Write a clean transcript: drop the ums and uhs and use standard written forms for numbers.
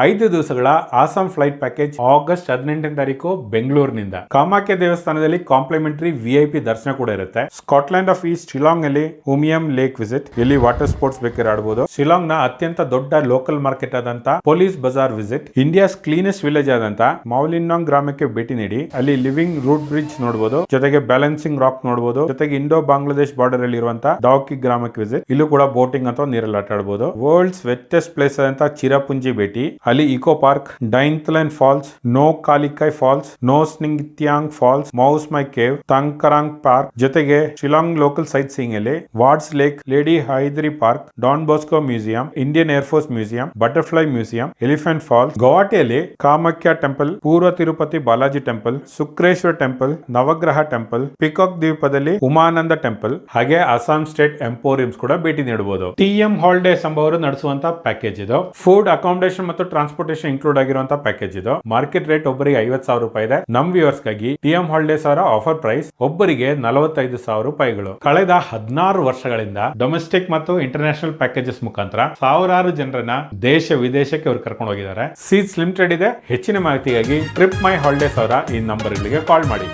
5 ದಿವಸಗಳ Assam flight package August 18ನೇ ತಾರೀಕು ಬೆಂಗಳೂರಿನಿಂದ. ಕಾಮಾಖ್ಯ ದೇವಸ್ಥಾನದಲ್ಲಿ ಕಾಂಪ್ಲಿಮೆಂಟರಿ VIP ದರ್ಶನ ಕೂಡ ಇರುತ್ತೆ. ಸ್ಕಾಟ್ಲೆಂಡ್ ಆಫ್ ಈಸ್ಟ್ ಶಿಲಾಂಗ್ ಅಲ್ಲಿ ಉಮಿಯಂ ಲೇಕ್ ವಿಸಿಟ್, ಇಲ್ಲಿ ವಾಟರ್ ಸ್ಪೋರ್ಟ್ಸ್ ಬೇಕಾದ್ರೆ ಆಡಬಹುದು. ಶಿಲಾಂಗ್ ನ ಅತ್ಯಂತ ದೊಡ್ಡ ಲೋಕಲ್ ಮಾರ್ಕೆಟ್ ಆದಂತ police Bazaar visit, India's cleanest village ಆದಂತ ಮೌಲಿನಾಂಗ್ ಗ್ರಾಮಕ್ಕೆ ಭೇಟಿ ನೀಡಿ ಅಲ್ಲಿ ಲಿವಿಂಗ್ ರೂಟ್ ಬ್ರಿಡ್ಜ್ ನೋಡಬಹುದು, ಜೊತೆಗೆ ಬ್ಯಾಲೆನ್ಸಿಂಗ್ ರಾಕ್ ನೋಡಬಹುದು, ಜೊತೆಗೆ ಇಂಡೋ ಬಾಂಗ್ಲಾದೇಶ್ ಬಾರ್ಡರ್ ಅಲ್ಲಿ ಇರುವಂತಹ ಡಾಕಿ ಗ್ರಾಮಕ್ಕೆ ವಿಸಿಟ್, ಇಲ್ಲೂ ಕೂಡ ಬೋಟಿಂಗ್ ಅಥವಾ ನೀರಲ್ಲಿ ಆಟ ಆಡಬಹುದು. ವರ್ಲ್ಡ್ಸ್ ವೆಟ್ಟೆಸ್ಟ್ ಪ್ಲೇಸ್ ಆದಂತ ಚಿರಾಪುಂಜಿ ಭೇಟಿ, ಅಲ್ಲಿ eco park, Dainthlen falls, Nohkalikai falls, Nohsngithiang falls, Mawsmai cave, Thangkharang park, ಜೊತೆಗೆ ಶಿಲಾಂಗ್ ಲೋಕಲ್ ಸೈಟ್ ಸೀಯಿಂಗ್ ಅಲ್ಲಿ Ward's lake, Lady Hydari park, Don Bosco museum, Indian air force museum, butterfly museum, elephant falls. ಗೌಹಾಟಿಯಲ್ಲಿ ಕಾಮಾಖ್ಯ ಟೆಂಪಲ್, ಪೂರ್ವ Tirupati Balaji temple, Shukreswar temple, Navagraha temple, peacock ದ್ವೀಪದಲ್ಲಿ Umananda temple, ಹಾಗೆ Assam state ಎಂಪೋರಿಯಮ್ಸ್ ಕೂಡ ಭೇಟಿ ನೀಡಬಹುದು. TM holidays ಎಂಬವರು ನಡೆಸುವಂತಹ ಪ್ಯಾಕೇಜ್ ಇದು. ಫುಡ್, ಅಕಾಮಿಡೇಷನ್ ಮತ್ತು ಟ್ರಾನ್ಸ್ಪೋರ್ಟೇಷನ್ ಇನ್ಕ್ಲೂಡ್ ಆಗಿರುವಂತಹ ಪ್ಯಾಕೇಜ್ ಇದು. ಮಾರ್ಕೆಟ್ ರೇಟ್ ಒಬ್ಬರಿಗೆ 50,000 ರೂಪಾಯಿ ಇದೆ. ನಮ್ ವ್ಯೂವರ್ಸ್ ಗಾಗಿ TM ಹಾಲಿಡೇಸ್ ಅವರ ಆಫರ್ ಪ್ರೈಸ್ ಒಬ್ಬರಿಗೆ 45,000 ರೂಪಾಯಿಗಳು. ಕಳೆದ 16 ವರ್ಷಗಳಿಂದ ಡೊಮೆಸ್ಟಿಕ್ ಮತ್ತು ಇಂಟರ್ನ್ಯಾಷನಲ್ ಪ್ಯಾಕೇಜಸ್ ಮುಖಾಂತರ ಸಾವಿರಾರು ಜನರನ್ನ ದೇಶ ವಿದೇಶಕ್ಕೆ ಅವರು ಕರ್ಕೊಂಡು ಹೋಗಿದ್ದಾರೆ. ಸೀಟ್ಸ್ ಲಿಮಿಟೆಡ್ ಇದೆ. ಹೆಚ್ಚಿನ ಮಾಹಿತಿಗಾಗಿ ಟ್ರಿಪ್ ಮೈ ಹಾಲಿಡೇಸ್ ಅವರ ಈ ನಂಬರ್ ಗಳಿಗೆ ಕಾಲ್ ಮಾಡಿ.